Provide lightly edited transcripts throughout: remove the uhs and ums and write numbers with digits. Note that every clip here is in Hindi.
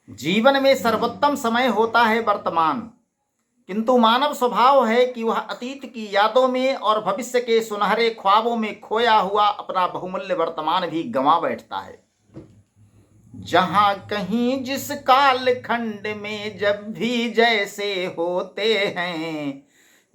जीवन में सर्वोत्तम समय होता है वर्तमान, किंतु मानव स्वभाव है कि वह अतीत की यादों में और भविष्य के सुनहरे ख्वाबों में खोया हुआ अपना बहुमूल्य वर्तमान भी गंवा बैठता है। जहां कहीं जिस काल खंड में जब भी जैसे होते हैं,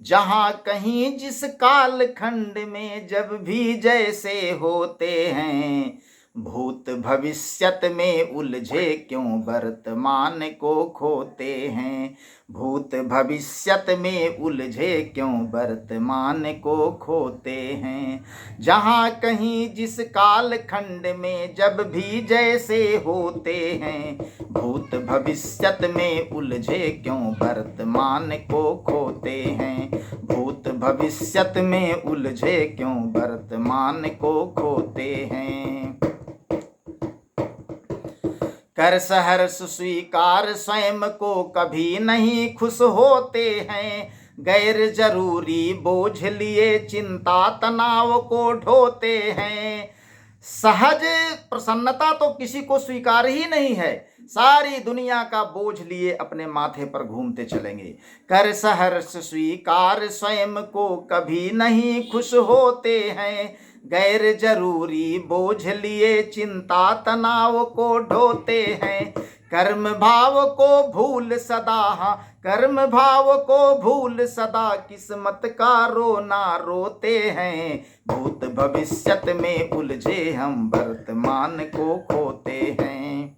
जहां कहीं जिस काल खंड में जब भी जैसे होते हैं, भूत भविष्यत में उलझे क्यों वर्तमान को खोते हैं। भूत भविष्यत में उलझे क्यों वर्तमान को खोते हैं। जहाँ कहीं जिस काल खंड में जब भी जैसे होते हैं, भूत भविष्यत में उलझे क्यों वर्तमान को खोते हैं। भूत भविष्यत में उलझे क्यों वर्तमान को खोते हैं। कर सहर्ष स्वीकार स्वयं को कभी नहीं खुश होते हैं। गैर जरूरी बोझ लिए चिंता तनाव को ढोते हैं। सहज प्रसन्नता तो किसी को स्वीकार ही नहीं है, सारी दुनिया का बोझ लिए अपने माथे पर घूमते चलेंगे। कर सहर्ष स्वीकार स्वयं को कभी नहीं खुश होते हैं। गैर जरूरी बोझ लिए चिंता तनाव को ढोते हैं। कर्म भाव को भूल सदा, कर्म भाव को भूल सदा किस्मत का रोना रोते हैं। भूत भविष्यत में उलझे हम वर्तमान को खोते हैं।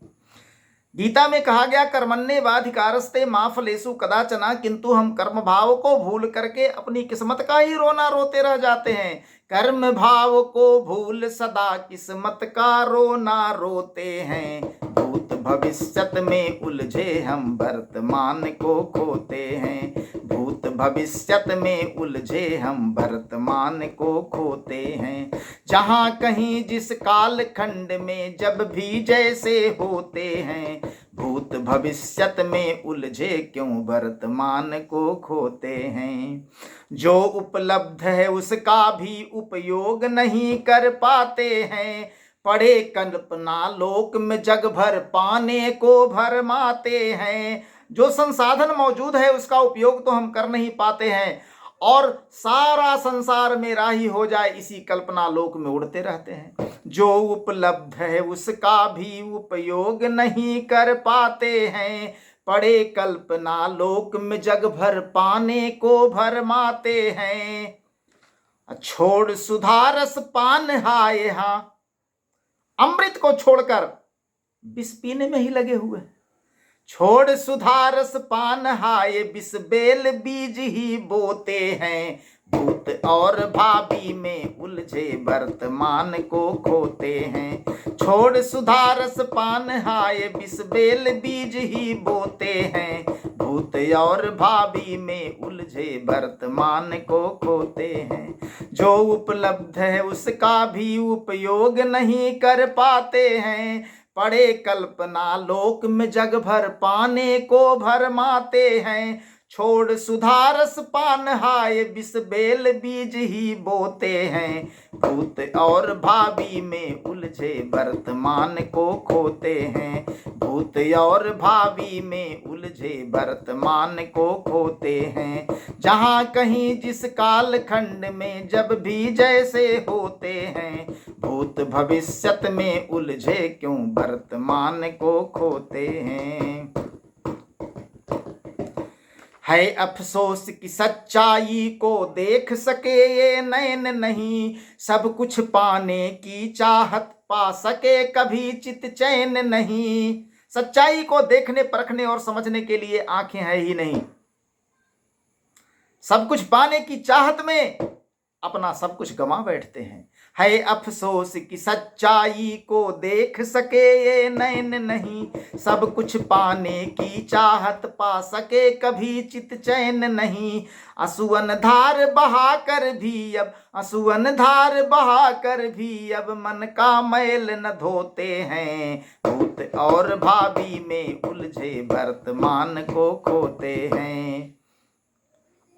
गीता में कहा गया कर्मण्येवाधिकारस्ते मा फलेषु कदाचन, किंतु हम कर्म भाव को भूल करके अपनी किस्मत का ही रोना रोते रह जाते हैं। कर्म भाव को भूल सदा किस्मत का रोना रोते हैं। भूत भविष्यत में उलझे हम वर्तमान को खोते हैं। भूत भविष्यत में उलझे हम वर्तमान को खोते हैं। जहाँ कहीं जिस काल खंड में जब भी जैसे होते हैं, भूत भविष्यत में उलझे क्यों वर्तमान को खोते हैं। जो उपलब्ध है उसका भी उपयोग नहीं कर पाते हैं। पढ़े कल्पना लोक में जग भर पाने को भरमाते हैं। जो संसाधन मौजूद है उसका उपयोग तो हम कर नहीं पाते हैं, और सारा संसार मेरा ही हो जाए इसी कल्पना लोक में उड़ते रहते हैं। जो उपलब्ध है उसका भी उपयोग नहीं कर पाते हैं। पढ़े कल्पना लोक में जग भर पाने को भरमाते हैं। छोड़ सुधारस पान हाय, हाँ अमृत को छोड़कर विष पीने में ही लगे हुए। छोड़ सुधारस पान हाय विष बेल बीज ही बोते हैं। भूत और भावी में उलझे वर्तमान को खोते हैं। छोड़ सुधारस पान हाय विष बेल बीज ही बोते हैं। भूत और भावी में उलझे वर्तमान को खोते हैं। जो उपलब्ध है उसका भी उपयोग नहीं कर पाते हैं। पढ़े कल्पना लोक में जग भर पाने को भरमाते हैं। छोड़ सुधारस पान हाय विष बेल बीज ही बोते हैं। भूत और भावी में उलझे वर्तमान को खोते हैं। भूत और भावी में उलझे वर्तमान को खोते हैं। जहाँ कहीं जिस काल खंड में जब भी जैसे होते हैं, भूत भविष्यत में उलझे क्यों वर्तमान को खोते हैं। है अफसोस कि सच्चाई को देख सके ये नैन नहीं। सब कुछ पाने की चाहत पा सके कभी चित चैन नहीं। सच्चाई को देखने परखने और समझने के लिए आंखें हैं ही नहीं। सब कुछ पाने की चाहत में अपना सब कुछ गंवा बैठते हैं। है अफसोस कि सच्चाई को देख सके ये नैन नहीं। सब कुछ पाने की चाहत पा सके कभी चित चैन नहीं। असुवन धार बहा कर भी अब, असुवन धार बहा कर भी अब मन का मैल न धोते हैं। भूत और भावी में उलझे वर्तमान को खोते हैं।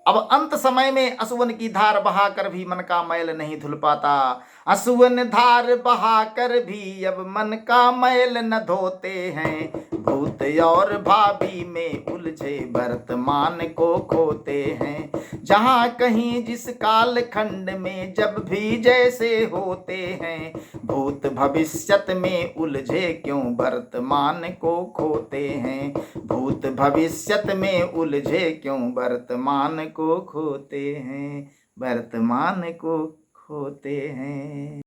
अब अंत समय में असुवन की धार बहाकर भी मन का मैल नहीं धुल पाता। असुवन धार बहाकर भी अब मन का मैल न धोते हैं। भूत और भावी में उलझे वर्तमान को खोते हैं। जहाँ कहीं जिस काल खंड में जब भी जैसे होते हैं। भूत भविष्यत में उलझे क्यों वर्तमान को खोते हैं। भूत भविष्यत में उलझे क्यों वर्तमान को खोते हैं। वर्तमान को खोते हैं।